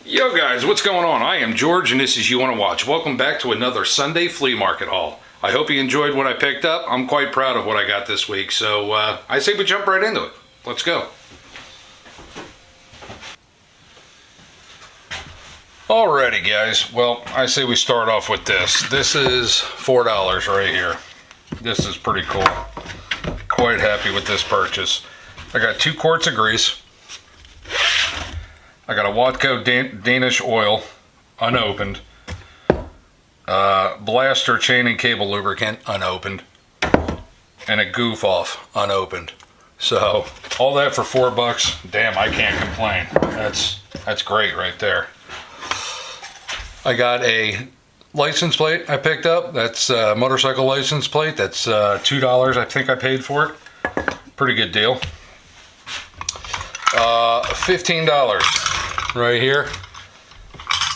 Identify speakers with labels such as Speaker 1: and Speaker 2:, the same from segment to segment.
Speaker 1: Yo guys, what's going on? I am George and this is You Wanna Watch. Welcome back to another Sunday flea market haul. I hope you enjoyed what I picked up. I'm quite proud of what I got this week, so I say we jump right into it. Let's go. Alrighty guys, well, I say we start off with this. This is $4 right here. This is pretty cool. Quite happy with this purchase. I got 2 quarts of grease. I got a Watco Danish oil, unopened. Blaster chain and cable lubricant, unopened. And a goof off, unopened. So, all that for $4. Damn, I can't complain. That's great right there. I got a license plate I picked up. That's a motorcycle license plate. That's $2 I think I paid for it. Pretty good deal. $15 right here.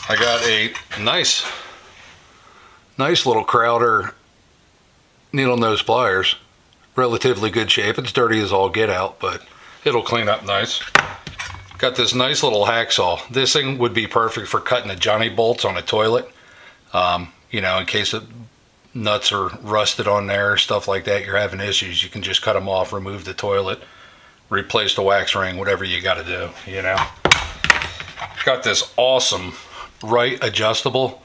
Speaker 1: I got a nice little Crowder needle nose pliers. Relatively good shape. It's dirty as all get out, but it'll clean up nice. Got this nice little hacksaw. This thing would be perfect for cutting the Johnny bolts on a toilet. You know, in case the nuts are rusted on there, stuff like that, you're having issues, you can just cut them off, remove the toilet, replace the wax ring, whatever you got to do, you know. Got this awesome Wright adjustable.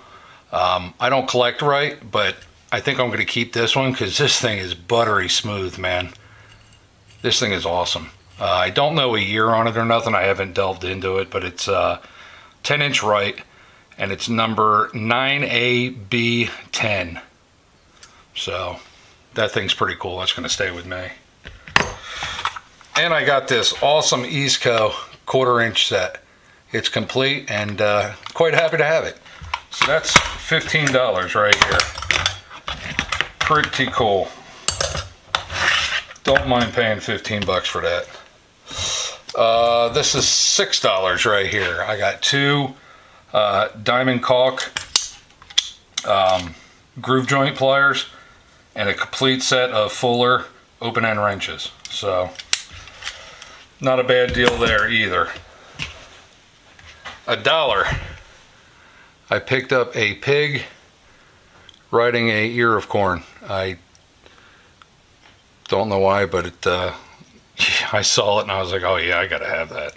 Speaker 1: I don't collect Wright, but I think I'm going to keep this one because this thing is buttery smooth, man. This thing is awesome. I don't know a year on it or nothing. I haven't delved into it, but it's 10-inch Wright, and it's number 9AB10. So that thing's pretty cool. That's going to stay with me. And I got this awesome Eastco 1/4-inch set. It's complete and quite happy to have it. So that's $15 right here. Pretty cool. Don't mind paying $15 for that. This is $6 right here. I got 2 diamond caulk groove joint pliers and a complete set of Fuller open-end wrenches. So not a bad deal there either. $1. I picked up a pig riding a ear of corn. I don't know why, but it I saw it and I was like, oh yeah, I gotta have that.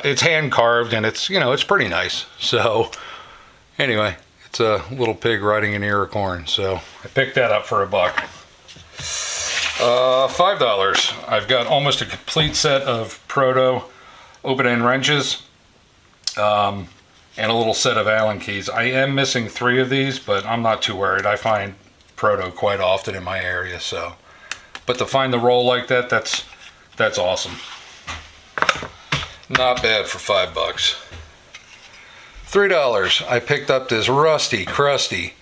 Speaker 1: It's hand carved and it's, you know, it's pretty nice. So anyway, it's a little pig riding an ear of corn. So I picked that up for $1. $5. I've got almost a complete set of Proto open-end wrenches and a little set of Allen keys. I am missing 3 of these, but I'm not too worried. I find Proto quite often in my area, so. But to find the roll like that, that's awesome. Not bad for $5. $3. I picked up this rusty, crusty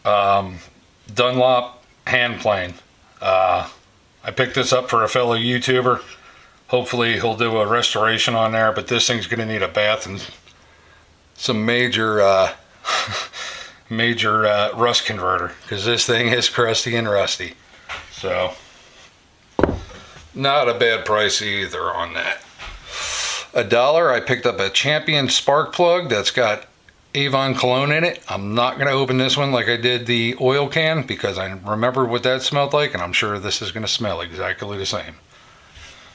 Speaker 1: Dunlop hand plane. I picked this up for a fellow YouTuber. Hopefully he'll do a restoration on there, but this thing's going to need a bath and some major rust converter, because this thing is crusty and rusty. So not a bad price either on that. $1. I picked up a Champion spark plug that's got Avon cologne in it. I'm not going to open this one like I did the oil can because I remember what that smelled like, and I'm sure this is going to smell exactly the same.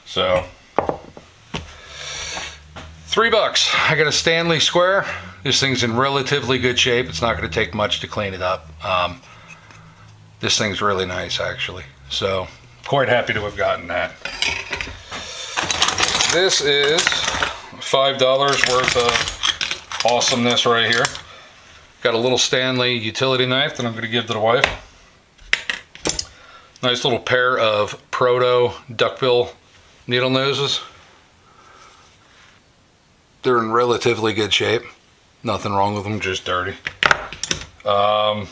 Speaker 1: So $3. I got a Stanley square. This thing's in relatively good shape. It's not going to take much to clean it up. This thing's really nice actually. So quite happy to have gotten that. This is $5 worth of awesomeness right here. Got a little Stanley utility knife that I'm going to give to the wife. Nice little pair of Proto duckbill needle noses. They're in relatively good shape. Nothing wrong with them, just dirty. Got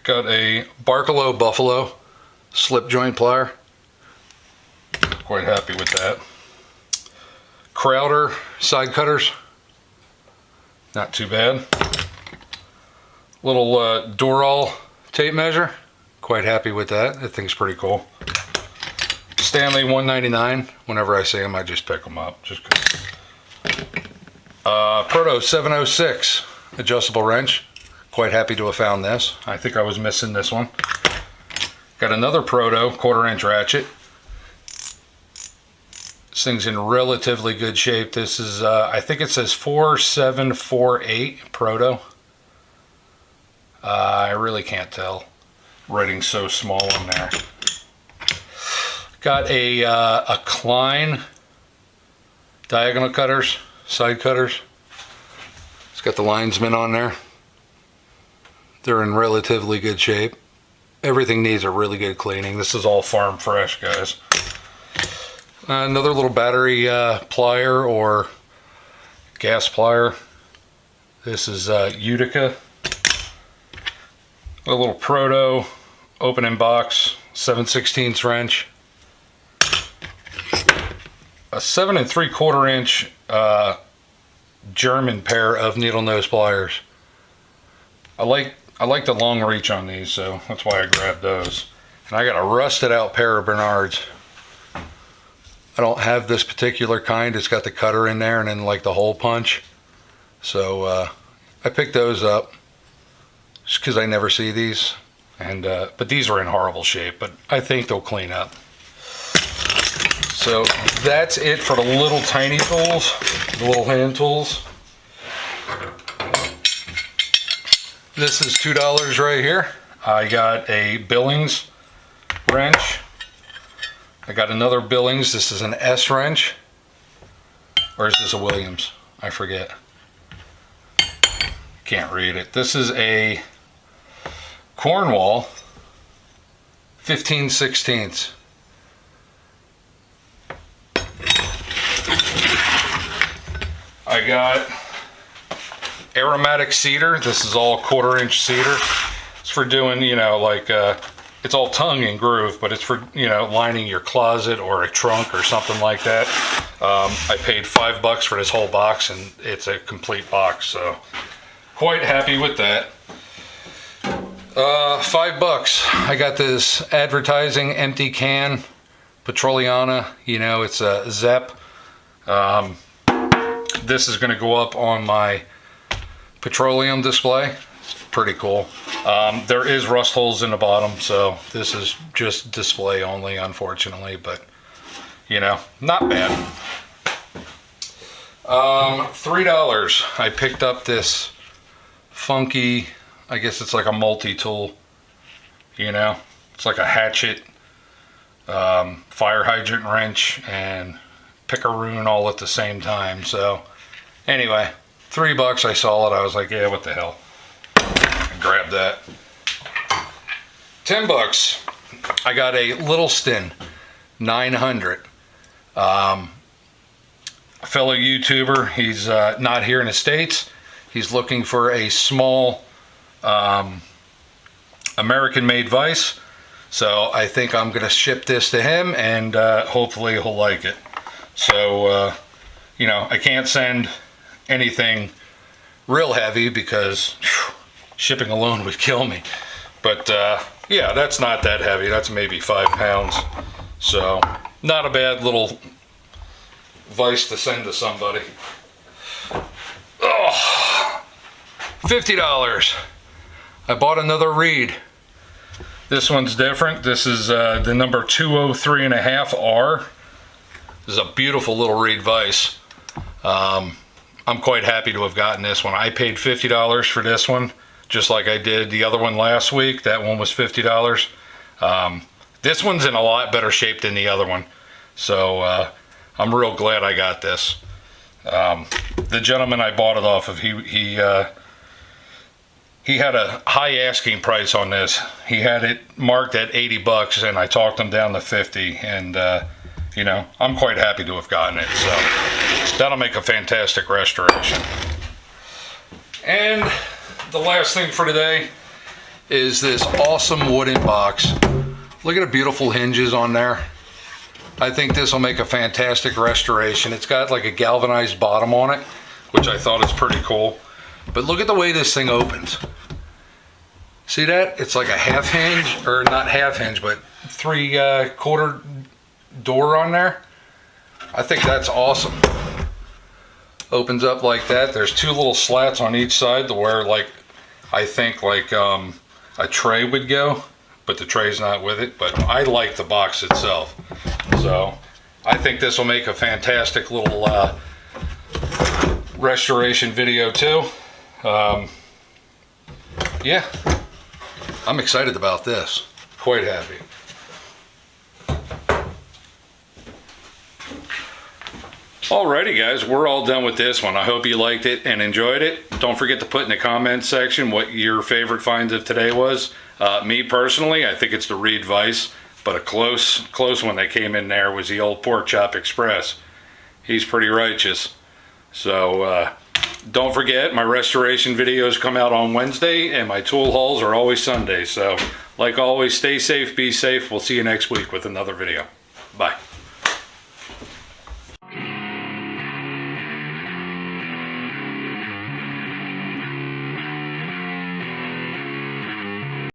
Speaker 1: a Barkalow Buffalo slip joint plier. Quite happy with that. Crowder side cutters. Not too bad. Little Doral tape measure. Quite happy with that. That thing's pretty cool. Stanley $1.99. Whenever I see them, I just pick them up. Just 'cause Proto 706 adjustable wrench. Quite happy to have found this. I think I was missing this one. Got another Proto 1/4 inch ratchet. This thing's in relatively good shape. This is, I think it says 4748 Proto. I really can't tell. Writing's so small on there. Got a Klein diagonal cutters, side cutters. It's got the linesman on there. They're in relatively good shape. Everything needs a really good cleaning. This is all farm fresh, guys. Another little battery plier or gas plier. This is Utica. A little Proto open in box 7/16 wrench. A 7 3/4 inch German pair of needle nose pliers. I like the long reach on these, so that's why I grabbed those. And I got a rusted out pair of Bernards. I don't have this particular kind. It's got the cutter in there and then like the hole punch. So I picked those up just because I never see these. And but these are in horrible shape, but I think they'll clean up. So that's it for the little tiny tools, the little hand tools. This is $2 right here. I got a Billings wrench. I got another Billings. This is an S wrench. Or is this a Williams? I forget. Can't read it. This is a Cornwall 15/16. I got aromatic cedar. This is all 1/4 inch cedar. It's for doing, you know, like it's all tongue and groove, but it's for, you know, lining your closet or a trunk or something like that. I paid $5 for this whole box, and it's a complete box, so quite happy with that. $5. I got this advertising empty can Petroliana. You know, it's a Zepp. This is going to go up on my petroleum display. It's pretty cool. There is rust holes in the bottom, so this is just display only, unfortunately, but you know, not bad. $3. I picked up this funky, I guess it's like a multi-tool, you know, it's like a hatchet, fire hydrant wrench, and picaroon all at the same time. So anyway, $3. I saw it, I was like, yeah, what the hell, I grabbed that. $10. I got a Littleston 900. A fellow YouTuber, he's not here in the States. He's looking for a small American-made vise. So I think I'm going to ship this to him, and hopefully he'll like it. So, you know, I can't send anything real heavy because shipping alone would kill me. But yeah, that's not that heavy. That's maybe 5 pounds. So not a bad little vise to send to somebody. Oh, $50. I bought another reed. This one's different. This is the number 203.5R. This is a beautiful little reed vise. I'm quite happy to have gotten this one. I paid $50 for this one, just like I did the other one last week. That one was $50. This one's in a lot better shape than the other one. So I'm real glad I got this. The gentleman I bought it off of, he had a high asking price on this. He had it marked at $80, and I talked him down to 50, and you know, I'm quite happy to have gotten it. So that'll make a fantastic restoration. And the last thing for today is this awesome wooden box. Look at the beautiful hinges on there. I think this will make a fantastic restoration. It's got like a galvanized bottom on it, which I thought is pretty cool. But look at the way this thing opens. See that? It's like a half hinge, or not half hinge, but 3/4 door on there. I think that's awesome. Opens up like that. There's two little slats on each side to where, like, I think like a tray would go, but the tray's not with it. But I like the box itself, so I think this will make a fantastic little restoration video too. Yeah, I'm excited about this. Quite happy. Alrighty guys, we're all done with this one. I hope you liked it and enjoyed it. Don't forget to put in the comments section what your favorite finds of today was. Me personally, I think it's the Reed vise, but a close one that came in there was the old Pork Chop Express. He's pretty righteous. So don't forget, my restoration videos come out on Wednesday and my tool hauls are always Sunday. So like always, stay safe, be safe. We'll see you next week with another video. Bye.